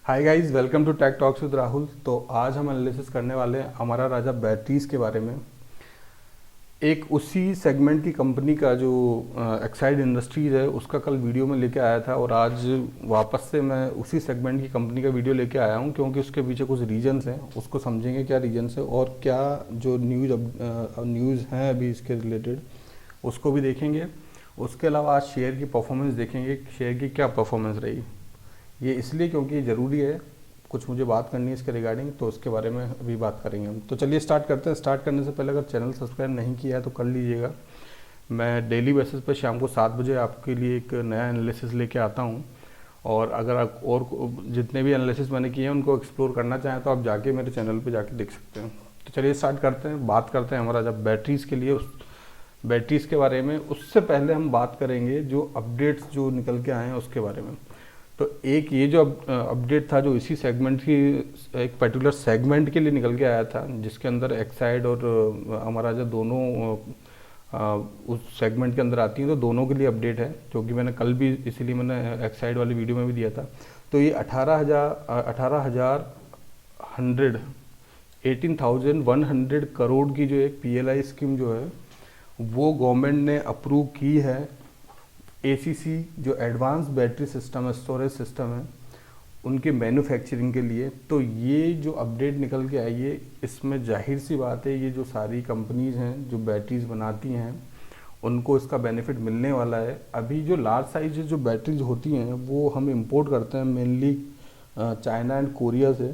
Hi guys, welcome to tech talks with Rahul. तो आज हम एनालिसिस करने वाले हैं हमारा राजा बैटरीज के बारे में। एक उसी सेगमेंट की कंपनी का जो एक्साइड इंडस्ट्रीज है उसका कल वीडियो में लेके आया था और आज वापस से मैं उसी सेगमेंट की कंपनी का वीडियो लेके आया हूँ, क्योंकि उसके पीछे कुछ रीजंस हैं। उसको समझेंगे क्या रीजंस है और क्या जो न्यूज़ हैं अभी इसके रिलेटेड उसको भी देखेंगे। उसके अलावा आज शेयर की परफॉर्मेंस देखेंगे, शेयर की क्या परफॉर्मेंस रही। ये इसलिए क्योंकि ये ज़रूरी है, कुछ मुझे बात करनी है इसके रिगार्डिंग, तो उसके बारे में अभी बात करेंगे हम। तो चलिए स्टार्ट करते हैं। स्टार्ट करने से पहले अगर चैनल सब्सक्राइब नहीं किया है तो कर लीजिएगा। मैं डेली बेसिस पे शाम को 7 बजे आपके लिए एक नया एनालिसिस लेके आता हूँ। और अगर आप और जितने भी एनालिसिस मैंने किए हैं उनको एक्सप्लोर करना चाहें तो आप जाके मेरे चैनल पे जाके देख सकते हैं। तो चलिए स्टार्ट करते हैं, बात करते हैं हमारा जब बैटरीज़ के लिए उस बैटरीज़ के बारे में। उससे पहले हम बात करेंगे जो अपडेट्स जो निकल के आए हैं उसके बारे में। तो एक ये जो अपडेट था जो इसी सेगमेंट की एक पर्टिकुलर सेगमेंट के लिए निकल के आया था, जिसके अंदर एक्साइड और हमारा जो दोनों उस सेगमेंट के अंदर आती हैं, तो दोनों के लिए अपडेट है, जो कि मैंने कल भी इसीलिए मैंने एक्साइड वाली वीडियो में भी दिया था। तो ये 18,100 करोड़ की जो एक PLI स्कीम जो है वो गवर्नमेंट ने अप्रूव की है। ACC जो एडवांस बैटरी सिस्टम है, स्टोरेज सिस्टम है, उनके मैन्युफैक्चरिंग के लिए। तो ये जो अपडेट निकल के आई है, इसमें जाहिर सी बात है ये जो सारी कंपनीज हैं जो बैटरीज बनाती हैं उनको इसका बेनिफिट मिलने वाला है। अभी जो लार्ज साइज जो बैटरीज होती हैं वो हम इंपोर्ट करते हैं मेनली चाइना एंड कोरिया से।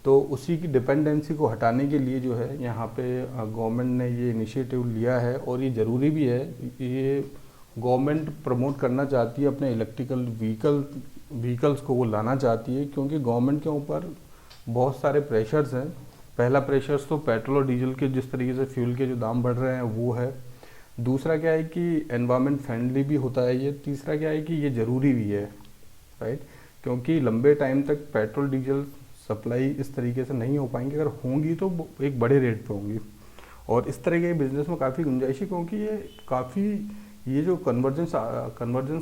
तो उसी की डिपेंडेंसी को हटाने के लिए जो है यहाँ पे गवर्नमेंट ने ये इनिशिएटिव लिया है, और ये ज़रूरी भी है। ये गवर्नमेंट प्रमोट करना चाहती है अपने इलेक्ट्रिकल व्हीकल्स को, वो लाना चाहती है, क्योंकि गवर्नमेंट के ऊपर बहुत सारे प्रेशर्स हैं। पहला प्रेशर्स तो पेट्रोल और डीजल के जिस तरीके से फ्यूल के जो दाम बढ़ रहे हैं वो है। दूसरा क्या है कि एनवायरनमेंट फ्रेंडली भी होता है ये। तीसरा क्या है कि ये ज़रूरी भी है, राइट, क्योंकि लंबे टाइम तक पेट्रोल डीजल सप्लाई इस तरीके से नहीं हो पाएंगी। अगर होंगी तो एक बड़े रेट पे होंगी, और इस तरह के बिजनेस में काफ़ी गुंजाइश है, क्योंकि ये जो कन्वर्जेंस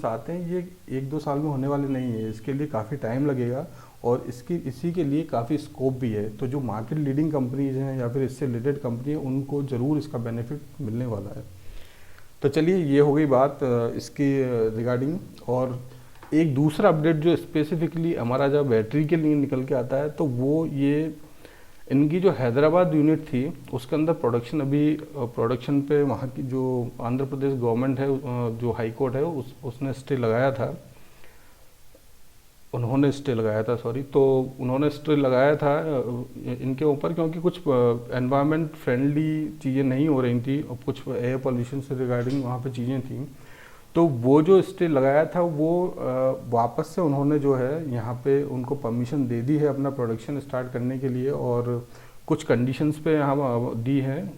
आते हैं ये 1-2 साल में होने वाले नहीं है। इसके लिए काफ़ी टाइम लगेगा और इसी के लिए काफ़ी स्कोप भी है। तो जो मार्केट लीडिंग कंपनीज हैं या फिर इससे रिलेटेड कंपनी है उनको ज़रूर इसका बेनिफिट मिलने वाला है। तो चलिए ये हो गई बात इसकी रिगार्डिंग। और एक दूसरा अपडेट जो स्पेसिफिकली हमारा जब बैटरी के लिए निकल के आता है, तो वो ये इनकी जो हैदराबाद यूनिट थी उसके अंदर प्रोडक्शन पे वहाँ की जो आंध्र प्रदेश गवर्नमेंट है, जो हाई कोर्ट है उसने स्टे लगाया था। उन्होंने स्टे लगाया था, सॉरी। तो उन्होंने स्टे लगाया था इनके ऊपर, क्योंकि कुछ एनवायरनमेंट फ्रेंडली चीज़ें नहीं हो रही थी और कुछ एयर पोल्यूशन से रिगार्डिंग वहाँ पे चीज़ें थी। तो वो जो स्टे लगाया था वो वापस से उन्होंने जो है यहाँ पे उनको परमिशन दे दी है अपना प्रोडक्शन स्टार्ट करने के लिए, और कुछ कंडीशंस पे यहाँ दी है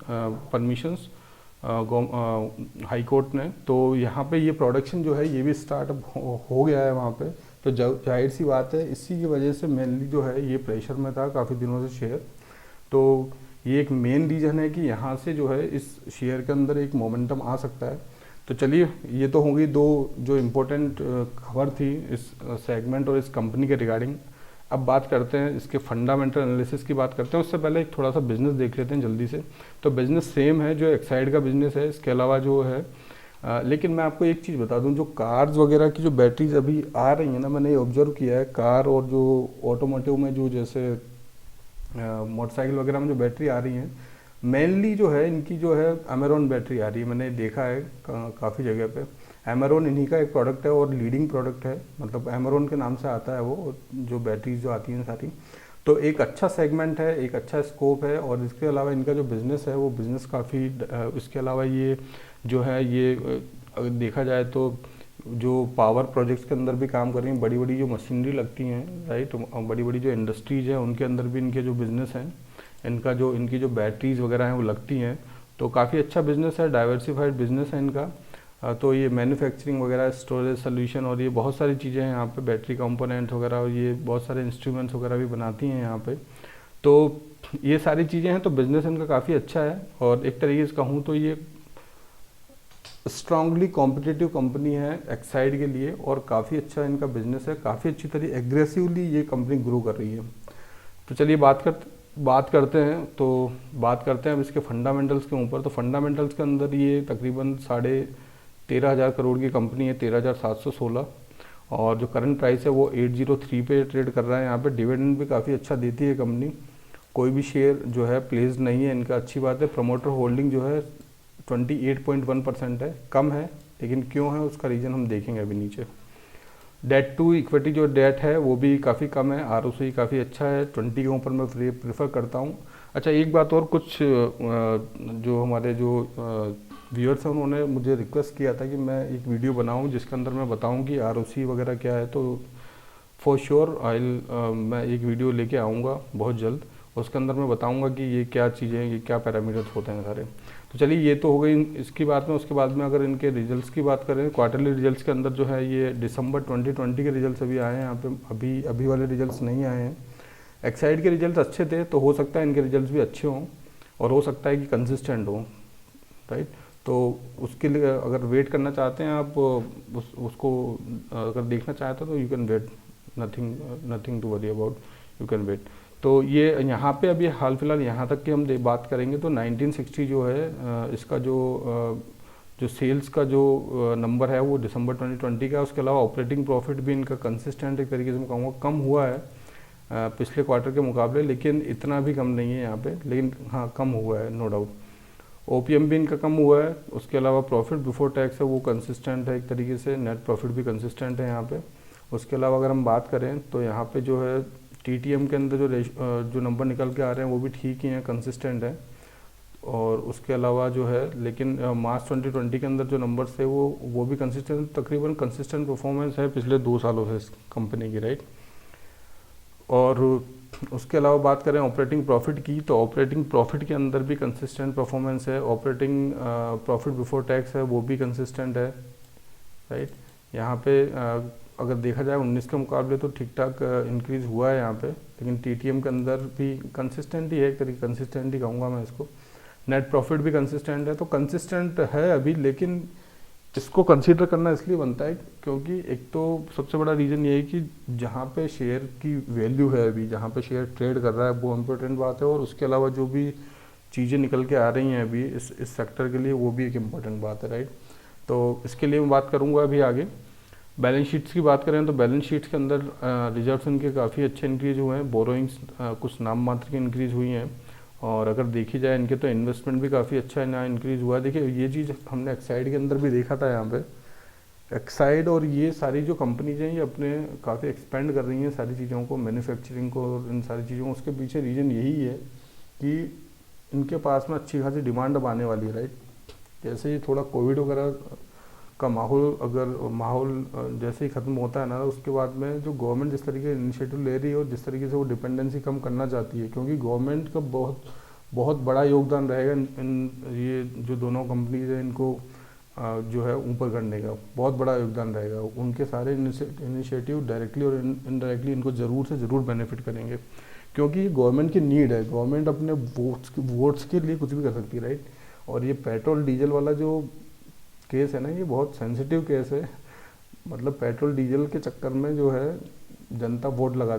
परमिशंस हाई कोर्ट ने। तो यहाँ पे ये प्रोडक्शन जो है ये भी स्टार्ट हो गया है वहाँ पे। तो जाहिर सी बात है इसी की वजह से मेनली जो है ये प्रेशर में था काफ़ी दिनों से शेयर। तो ये एक मेन रीज़न है कि यहाँ से जो है इस शेयर के अंदर एक मोमेंटम आ सकता है। तो चलिए ये तो होंगी दो जो इम्पोर्टेंट खबर थी इस सेगमेंट और इस कंपनी के रिगार्डिंग। अब बात करते हैं इसके फंडामेंटल एनालिसिस की बात करते हैं। उससे पहले एक थोड़ा सा बिजनेस देख लेते हैं जल्दी से। तो बिजनेस सेम है जो एक्साइड का बिजनेस है, इसके अलावा जो है लेकिन मैं आपको एक चीज़ बता दूं, जो कार्स वगैरह की जो बैटरीज अभी आ रही हैं ना, मैंने ये ऑब्जर्व किया है कार और जो ऑटोमोटिव में जो जैसे मोटरसाइकिल वगैरह में जो बैटरी आ रही हैं, मेनली जो है इनकी जो है अमेरॉन बैटरी आ रही है। मैंने देखा है काफ़ी जगह पे अमेरॉन इन्हीं का एक प्रोडक्ट है और लीडिंग प्रोडक्ट है, मतलब अमेरॉन के नाम से आता है वो जो बैटरीज जो आती हैं सारी। तो एक अच्छा सेगमेंट है, एक अच्छा स्कोप है, और इसके अलावा इनका जो बिज़नेस है वो बिज़नेस काफ़ी इसके अलावा ये जो है ये अगर देखा जाए तो जो पावर प्रोजेक्ट्स के अंदर भी काम कर रही हैं, बड़ी बड़ी जो मशीनरी लगती हैं, राइट, बड़ी बड़ी जो इंडस्ट्रीज है उनके अंदर भी इनके जो बिज़नेस हैं, इनकी जो बैटरीज वगैरह हैं वो लगती हैं। तो काफ़ी अच्छा बिज़नेस है, डाइवर्सिफाइड बिज़नेस है इनका। तो ये मैन्युफैक्चरिंग वगैरह, स्टोरेज सोल्यूशन और ये बहुत सारी चीज़ें हैं यहाँ पे, बैटरी कंपोनेंट वगैरह, और ये बहुत सारे इंस्ट्रूमेंट्स वगैरह भी बनाती हैं यहाँ पे। तो ये सारी चीज़ें हैं, तो बिज़नेस इनका काफ़ी अच्छा है। और एक तरीके से कहूँ तो ये स्ट्रांगली कॉम्पिटिटिव कंपनी है एक्साइड के लिए, और काफ़ी अच्छा इनका बिजनेस है, काफ़ी अच्छी तरह एग्रेसिवली ये कंपनी ग्रो कर रही है। तो चलिए बात करते हैं, तो बात करते हैं अब इसके फंडामेंटल्स के ऊपर। तो फंडामेंटल्स के अंदर ये तकरीबन 13,500 करोड़ की कंपनी है, 13,716, और जो करंट प्राइस है वो 803 पे ट्रेड कर रहा है। यहाँ पे डिविडेंड भी काफ़ी अच्छा देती है कंपनी, कोई भी शेयर जो है प्लेस्ड नहीं है इनका, अच्छी बात है। प्रमोटर होल्डिंग जो है 28.1% है, कम है, लेकिन क्यों है उसका रीज़न हम देखेंगे अभी नीचे। डेट टू इक्विटी जो डेट है वो भी काफ़ी कम है, आरओसी काफ़ी अच्छा है, 20 के ऊपर मैं प्रेफर करता हूँ। अच्छा, एक बात और, कुछ जो हमारे जो व्यूअर्स हैं उन्होंने मुझे रिक्वेस्ट किया था कि मैं एक वीडियो बनाऊं जिसके अंदर मैं बताऊं कि आरओसी वगैरह क्या है। तो फॉर श्योर मैं एक वीडियो लेके आऊँगा बहुत जल्द, उसके अंदर मैं बताऊंगा कि ये क्या चीज़ें, ये क्या पैरामीटर्स होते हैं सारे। तो चलिए ये तो हो गई इसकी बात में। उसके बाद में अगर इनके रिजल्ट्स की बात करें, क्वार्टरली रिजल्ट्स के अंदर जो है ये दिसंबर 2020 के रिजल्ट्स अभी आए हैं यहाँ पे, अभी वाले रिजल्ट्स नहीं आए हैं। एक्साइड के रिजल्ट्स अच्छे थे, तो हो सकता है इनके रिजल्ट्स भी अच्छे हों, और हो सकता है कि कंसिस्टेंट हों, राइट। तो उसके लिए अगर वेट करना चाहते हैं आप, उसको अगर देखना चाहते हो तो you can wait, nothing to worry about, you can wait. तो ये यहाँ पे अभी हाल फिलहाल यहाँ तक की हम बात करेंगे तो 1960 जो है इसका जो सेल्स का जो नंबर है वो दिसंबर 2020 का। उसके अलावा ऑपरेटिंग प्रॉफिट भी इनका कंसिस्टेंट एक तरीके से मैं कहूँगा कम हुआ है पिछले क्वार्टर के मुकाबले, लेकिन इतना भी कम नहीं है यहाँ पे, लेकिन हाँ कम हुआ है, नो डाउट। ओपीएम भी इनका कम हुआ है। उसके अलावा प्रॉफिट बिफोर टैक्स है वो कंसिस्टेंट है एक तरीके से, नेट प्रॉफिट भी कंसिस्टेंट है यहाँ पे। उसके अलावा अगर हम बात करें तो यहाँ पे जो है टीटीएम के अंदर जो नंबर निकल के आ रहे हैं वो भी ठीक ही हैं, कंसिस्टेंट है। और उसके अलावा जो है, लेकिन मार्च 2020 के अंदर जो नंबर्स थे वो भी कंसिस्टेंट, तकरीबन कंसिस्टेंट परफॉर्मेंस है पिछले 2 सालों से इस कंपनी की, राइट। और उसके अलावा बात करें ऑपरेटिंग प्रॉफिट की, तो ऑपरेटिंग प्रॉफिट के अंदर भी कंसिस्टेंट परफॉर्मेंस है। ऑपरेटिंग प्रॉफिट बिफोर टैक्स है वो भी कंसिस्टेंट है, राइट। यहाँ पे अगर देखा जाए 19 के मुकाबले तो ठीक ठाक इंक्रीज़ हुआ है यहाँ पे, लेकिन टीटीएम के अंदर भी कंसिस्टेंट ही है, एक तरीके कंसिस्टेंट ही कहूँगा मैं इसको। नेट प्रॉफिट भी कंसिस्टेंट है, तो कंसिस्टेंट है अभी, लेकिन इसको कंसीडर करना इसलिए बनता है क्योंकि एक तो सबसे बड़ा रीज़न ये है कि जहाँ पे शेयर की वैल्यू है अभी, जहाँ पे शेयर ट्रेड कर रहा है वो इम्पोर्टेंट बात है, और उसके अलावा जो भी चीज़ें निकल के आ रही हैं अभी इस सेक्टर के लिए वो भी एक इम्पॉर्टेंट बात है, राइट। तो इसके लिए मैं बात करूँगा अभी आगे। बैलेंस शीट्स की बात करें तो बैलेंस शीट्स के अंदर रिजर्व्स इनके काफ़ी अच्छे इंक्रीज़ हुए हैं, बोरोइंग्स कुछ नाम मात्र की इंक्रीज़ हुई हैं, और अगर देखी जाए इनके तो इन्वेस्टमेंट भी काफ़ी अच्छा है ना इंक्रीज़ हुआ है। देखिए ये चीज़ हमने एक्साइड के अंदर भी देखा था, यहाँ पे एक्साइड और ये सारी जो कंपनीज हैं ये अपने काफ़ी एक्सपेंड कर रही हैं सारी चीज़ों को, मैन्युफैक्चरिंग को और इन सारी चीज़ों को। उसके पीछे रीज़न यही है कि इनके पास में अच्छी खासी डिमांड अब आने वाली है, राइट। जैसे ही थोड़ा कोविड वगैरह का माहौल जैसे ही ख़त्म होता है ना, उसके बाद में जो गवर्नमेंट जिस तरीके से इनिशिएटिव ले रही है और जिस तरीके से वो डिपेंडेंसी कम करना चाहती है, क्योंकि गवर्नमेंट का बहुत बड़ा योगदान रहेगा इन ये जो दोनों कंपनीज हैं इनको जो है ऊपर करने का बहुत बड़ा योगदान रहेगा। उनके सारे इनिशिएटिव डायरेक्टली और इनडायरेक्टली इनको ज़रूर से ज़रूर बेनिफिट करेंगे, क्योंकि ये गवर्नमेंट की नीड है। गवर्नमेंट अपने वोट्स के लिए कुछ भी कर सकती है, राइट। और ये पेट्रोल डीजल वाला जो केस है ना, ये बहुत सेंसिटिव केस है। मतलब पेट्रोल डीजल के चक्कर में जो है जनता वोट लगा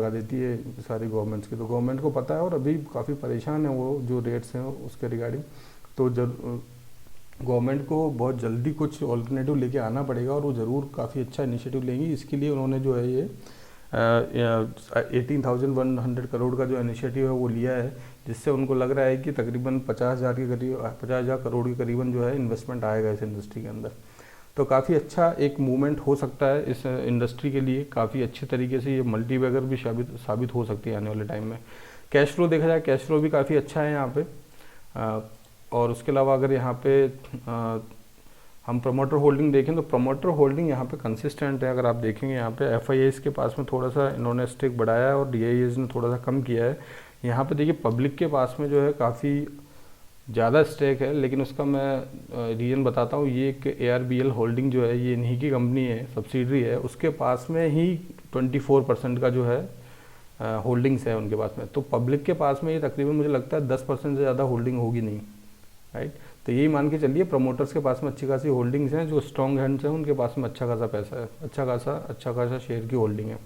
देती है सारी गवर्नमेंट्स की, तो गवर्नमेंट को पता है और अभी काफ़ी परेशान है वो जो रेट्स हैं उसके रिगार्डिंग। तो गवर्नमेंट को बहुत जल्दी कुछ ऑल्टरनेटिव लेके आना पड़ेगा, और वो ज़रूर काफ़ी अच्छा इनिशिएटिव लेंगी। इसके लिए उन्होंने जो है ये 18,100 करोड़ का जो इनिशिएटिव है वो लिया है, जिससे उनको लग रहा है कि तकरीबन 50,000 करोड़ के करीबन जो है इन्वेस्टमेंट आएगा इस इंडस्ट्री के अंदर। तो काफ़ी अच्छा एक मूवमेंट हो सकता है इस इंडस्ट्री के लिए, काफ़ी अच्छे तरीके से ये मल्टीबैगर भी साबित हो सकती है आने वाले टाइम में। कैश फ्लो देखा जाए, कैश फ्लो भी काफ़ी अच्छा है यहाँ पे। और उसके अलावा अगर यहाँ पे हम प्रमोटर होल्डिंग देखें तो प्रमोटर होल्डिंग यहाँ पे कंसिस्टेंट है। अगर आप देखेंगे यहाँ पे एफआईआईज़ के पास में थोड़ा सा इन्होंने स्टेक बढ़ाया है और डीआईएस ने थोड़ा सा कम किया है। यहाँ पे देखिए पब्लिक के पास में जो है काफ़ी ज़्यादा स्टेक है, लेकिन उसका मैं रीज़न बताता हूँ। ये एक ARBL होल्डिंग जो है ये इन्हीं की कंपनी है, सब्सिडरी है, उसके पास में ही 24% का जो है होल्डिंग्स है उनके पास में। तो पब्लिक के पास में ये तकरीबन मुझे लगता है 10% से ज़्यादा होल्डिंग होगी नहीं, राइट। तो यही मान के चलिए प्रमोटर्स के पास में अच्छी खासी होल्डिंग्स हैं, जो स्ट्रॉन्ग हैंड्स हैं उनके पास में अच्छा खासा पैसा है, अच्छा खासा शेयर की होल्डिंग है।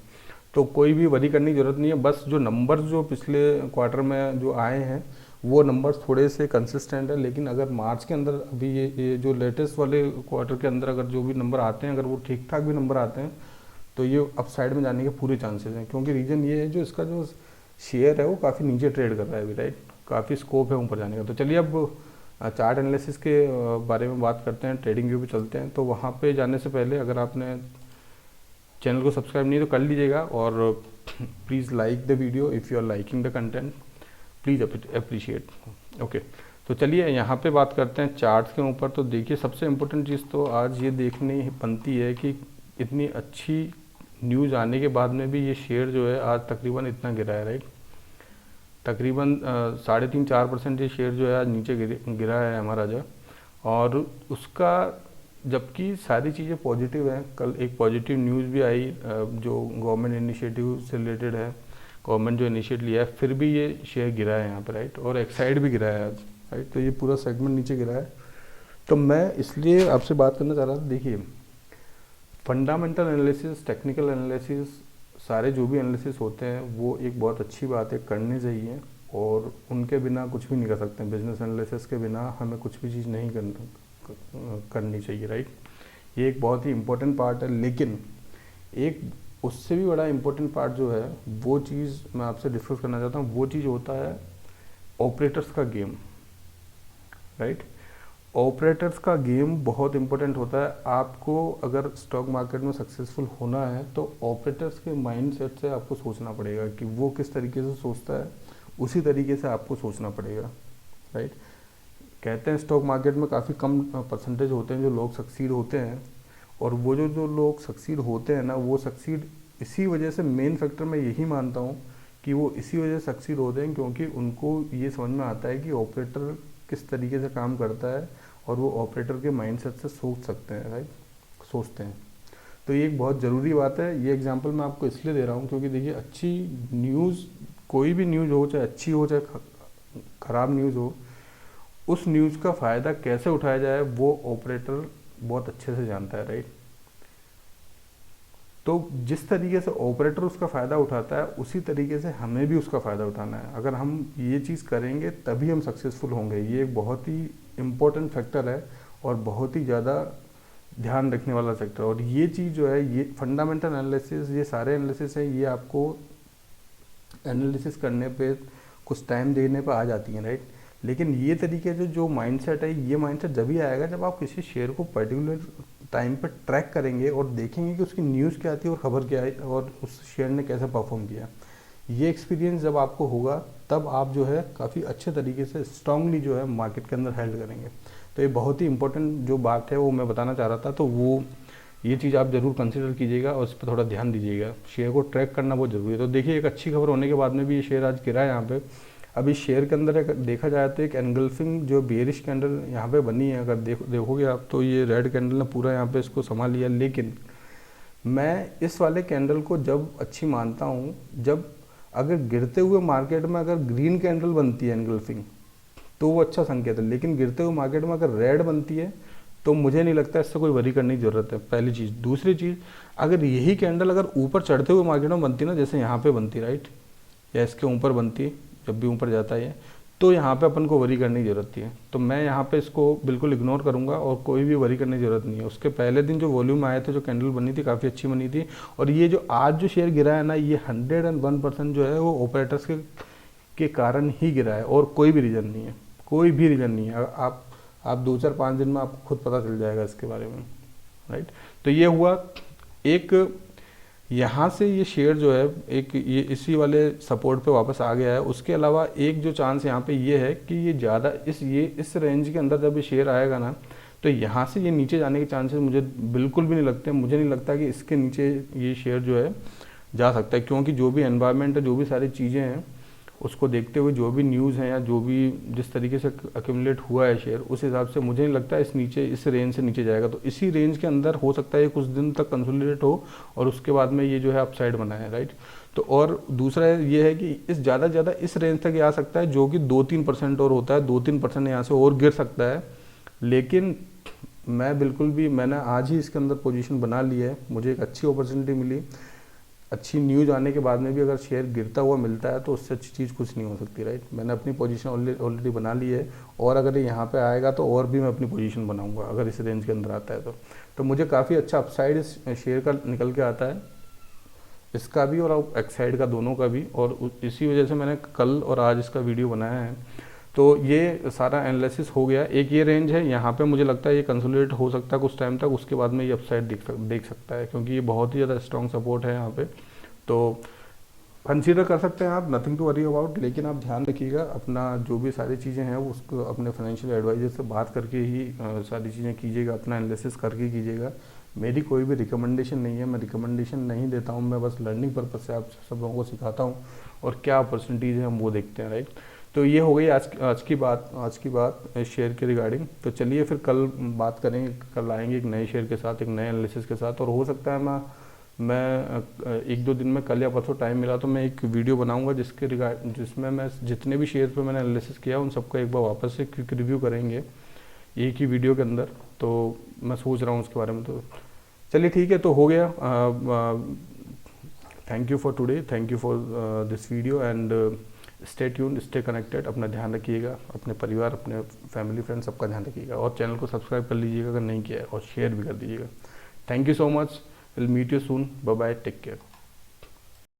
तो कोई भी वरी करने की ज़रूरत नहीं है। बस जो नंबर्स जो पिछले क्वार्टर में जो आए हैं वो नंबर्स थोड़े से कंसिस्टेंट है, लेकिन अगर मार्च के अंदर अभी ये जो लेटेस्ट वाले क्वार्टर के अंदर अगर जो भी नंबर आते हैं, अगर वो ठीक ठाक भी नंबर आते हैं तो ये अपसाइड में जाने के पूरे चांसेस हैं। क्योंकि रीज़न ये है जो इसका जो शेयर है वो काफ़ी नीचे ट्रेड कर रहा है अभी, राइट, काफ़ी स्कोप है ऊपर जाने का। तो चलिए अब चार्ट एनालिसिस के बारे में बात करते हैं, ट्रेडिंग व्यू पे चलते हैं। तो वहाँ पे जाने से पहले अगर आपने चैनल को सब्सक्राइब नहीं तो कर लीजिएगा, और please like the video if you are liking the content, please appreciate. Okay, तो चलिए यहाँ पे बात करते हैं चार्ट्स के ऊपर। तो देखिए सबसे इम्पोर्टेंट चीज़ तो आज ये देखनी बनती है कि इतनी अच्छी न्यूज़ आने के बाद में भी ये शेयर जो है आज तकरीबन इतना गिरा है, राइट, तकरीबन 3.5-4% ये शेयर जो है आज नीचे गिरा है हमारा जो, और उसका जबकि सारी चीज़ें पॉजिटिव हैं। कल एक पॉजिटिव न्यूज़ भी आई जो गवर्नमेंट इनिशिएटिव से रिलेटेड है, गवर्नमेंट जो इनिशिएटिव लिया है, फिर भी ये शेयर गिरा है यहाँ पर, राइट, और एक्साइड भी गिरा है आज, राइट। तो ये पूरा सेगमेंट नीचे गिरा है। तो मैं इसलिए आपसे बात करना चाह रहा था, देखिए फंडामेंटल एनालिसिस, टेक्निकल एनालिसिस, सारे जो भी एनालिसिस होते हैं वो एक बहुत अच्छी बात है, करने चाहिए, और उनके बिना कुछ भी नहीं कर सकते हैं। बिजनेस एनालिसिस के बिना हमें कुछ भी चीज़ नहीं करनी चाहिए, राइट। ये एक बहुत ही इम्पोर्टेंट पार्ट है। लेकिन एक उससे भी बड़ा इम्पोर्टेंट पार्ट जो है वो चीज़ मैं आपसे डिस्कस करना चाहता हूँ, वो चीज़ होता है ऑपरेटर्स का गेम, राइट। ऑपरेटर्स का गेम बहुत इंपॉर्टेंट होता है। आपको अगर स्टॉक मार्केट में सक्सेसफुल होना है तो ऑपरेटर्स के माइंडसेट से आपको सोचना पड़ेगा कि वो किस तरीके से सोचता है, उसी तरीके से आपको सोचना पड़ेगा, राइट। कहते हैं स्टॉक मार्केट में काफ़ी कम परसेंटेज होते हैं जो लोग सक्सीड होते हैं, और वो जो लोग सक्सीड होते हैं ना, वो सक्सीड इसी वजह से, मेन फैक्टर मैं यही मानता हूँ कि वो इसी वजह से सक्सीड होते हैं क्योंकि उनको ये समझ में आता है कि ऑपरेटर किस तरीके से काम करता है, और वो ऑपरेटर के माइंडसेट से सोच सकते हैं, राइट, सोचते हैं। तो ये एक बहुत ज़रूरी बात है। ये एग्जांपल मैं आपको इसलिए दे रहा हूँ क्योंकि देखिए अच्छी न्यूज़, कोई भी न्यूज़ हो, चाहे अच्छी हो चाहे ख़राब न्यूज़ हो, उस न्यूज़ का फ़ायदा कैसे उठाया जाए वो ऑपरेटर बहुत अच्छे से जानता है, राइट। तो जिस तरीके से ऑपरेटर उसका फ़ायदा उठाता है उसी तरीके से हमें भी उसका फ़ायदा उठाना है। अगर हम ये चीज़ करेंगे तभी हम सक्सेसफुल होंगे। ये एक बहुत ही इम्पोर्टेंट फैक्टर है और बहुत ही ज़्यादा ध्यान रखने वाला फैक्टर। और ये चीज़ जो है, ये फंडामेंटल एनालिसिस, ये सारे एनालिसिस हैं, ये आपको एनालिसिस करने पे कुछ टाइम देने पे आ जाती हैं, राइट। लेकिन ये तरीके से जो माइंडसेट है, ये माइंडसेट जब ही आएगा जब आप किसी शेयर को पर्टिकुलर टाइम पर ट्रैक करेंगे और देखेंगे कि उसकी न्यूज़ क्या आती है और ख़बर क्या आई और उस शेयर ने कैसे परफॉर्म किया। ये एक्सपीरियंस जब आपको होगा तब आप जो है काफ़ी अच्छे तरीके से स्ट्रांगली जो है मार्केट के अंदर हेल्ड करेंगे। तो ये बहुत ही इंपॉर्टेंट जो बात है वो मैं बताना चाह रहा था। तो वो ये चीज़ आप ज़रूर कंसिडर कीजिएगा और उस पर थोड़ा ध्यान दीजिएगा। शेयर को ट्रैक करना बहुत ज़रूरी है। तो देखिए एक अच्छी खबर होने के बाद में भी ये शेयर आज गिरा है यहाँ पे। अभी शेयर के अंदर देखा जाए तो एक एनगल्फिंग जो बेयरिश कैंडल यहाँ पे बनी है, अगर देखोगे आप तो ये रेड कैंडल ने पूरा यहाँ पे इसको संभाल लिया। लेकिन मैं इस वाले कैंडल को जब अच्छी मानता हूँ जब अगर गिरते हुए मार्केट में अगर ग्रीन कैंडल बनती है एनगल्फिंग तो वो अच्छा संकेत है। लेकिन गिरते हुए मार्केट में अगर रेड बनती है तो मुझे नहीं लगता इससे कोई वरी करने की ज़रूरत है, पहली चीज़। दूसरी चीज़, अगर यही कैंडल अगर ऊपर चढ़ते हुए मार्केट में बनती ना, जैसे यहाँ पे बनती, राइट, या इसके ऊपर बनती, जब भी ऊपर जाता है तो यहाँ पे अपन को वरी करने की ज़रूरत है। तो मैं यहाँ पे इसको बिल्कुल इग्नोर करूँगा और कोई भी वरी करने की ज़रूरत नहीं है। उसके पहले दिन जो वॉल्यूम आए थे, जो कैंडल बनी थी, काफ़ी अच्छी बनी थी। और ये जो आज जो शेयर गिरा है ना, ये 101% जो है वो ऑपरेटर्स के कारण ही गिरा है और कोई भी रीज़न नहीं है, कोई भी रीज़न नहीं है। आप 2-4-5 दिन में आपको खुद पता चल जाएगा इसके बारे में, राइट। तो ये हुआ एक, यहाँ से ये शेयर जो है एक ये इसी वाले सपोर्ट पे वापस आ गया है। उसके अलावा एक जो चांस यहाँ पे ये है कि ये ज़्यादा इस रेंज के अंदर जब ये शेयर आएगा ना तो यहाँ से ये नीचे जाने के चांसेस मुझे बिल्कुल भी नहीं लगते। मुझे नहीं लगता कि इसके नीचे ये शेयर जो है जा सकता है, क्योंकि जो भी एनवायरनमेंट है, जो भी सारी चीज़ें हैं, उसको देखते हुए जो भी न्यूज़ हैं या जो भी जिस तरीके से एक्यूमुलेट हुआ है शेयर, उस हिसाब से मुझे नहीं लगता इस रेंज से नीचे जाएगा। तो इसी रेंज के अंदर हो सकता है कुछ दिन तक कंसोलिडेट हो और उसके बाद में ये जो है अपसाइड बनाए, राइट। तो और दूसरा ये है कि इस ज़्यादा इस रेंज तक आ सकता है, जो कि 2-3% और होता है, 2-3% यहाँ से और गिर सकता है। लेकिन मैं बिल्कुल भी, मैंने आज ही इसके अंदर पोजीशन बना ली है, मुझे एक अच्छी अपॉर्चुनिटी मिली, अच्छी न्यूज़ आने के बाद में भी अगर शेयर गिरता हुआ मिलता है तो उससे अच्छी चीज़ कुछ नहीं हो सकती, राइट। मैंने अपनी पोजीशन ऑलरेडी बना ली है, और अगर ये यहाँ पे आएगा तो और भी मैं अपनी पोजीशन बनाऊंगा अगर इस रेंज के अंदर आता है तो मुझे काफ़ी अच्छा अपसाइड इस शेयर का निकल के आता है, इसका भी और एक्साइड का, दोनों का भी। और इसी वजह से मैंने कल और आज इसका वीडियो बनाया है। तो ये सारा एनालिसिस हो गया। एक ये रेंज है, यहाँ पे मुझे लगता है ये कंसोलिडेट हो सकता है कुछ टाइम तक, उसके बाद में ये अपसाइड देख सकता है, क्योंकि ये बहुत ही ज़्यादा स्ट्रॉन्ग सपोर्ट है यहाँ पे। तो कंसीडर कर सकते हैं आप, नथिंग टू वरी अबाउट। लेकिन आप ध्यान रखिएगा, अपना जो भी सारी चीज़ें हैं वो उसको अपने फाइनेंशियल एडवाइजर से बात करके ही सारी चीज़ें कीजिएगा, अपना एनालिसिस करके कीजिएगा। मेरी कोई भी रिकमेंडेशन नहीं है, मैं रिकमेंडेशन नहीं देता हूँ, मैं बस लर्निंग पर्पज़ से आप सब लोगों को सिखाता हूँ, और क्या अपॉर्चुनिटीज़ हैं हम वो देखते हैं, राइट। तो ये हो गई आज की बात शेयर के रिगार्डिंग। तो चलिए फिर कल बात करेंगे, कल आएंगे एक नए शेयर के साथ, एक नए एनालिसिस के साथ। और हो सकता है मैं एक दो दिन में, कल या परसों टाइम मिला तो मैं एक वीडियो बनाऊंगा जिसमें मैं जितने भी शेयर पे मैंने एनालिसिस किया उन सबको एक बार वापस से क्विक रिव्यू करेंगे एक ही वीडियो के अंदर। तो मैं सोच रहा हूँ उसके बारे में। तो चलिए ठीक है, तो हो गया। Thank you for today, thank you for this video, and stay tuned, stay connected. अपना ध्यान रखिएगा, अपने परिवार, अपने फैमिली फ्रेंड्स सबका ध्यान रखिएगा, और चैनल को सब्सक्राइब कर लीजिएगा अगर नहीं किया है, और शेयर भी कर दीजिएगा। Thank you so much, will meet you soon, bye bye, take care.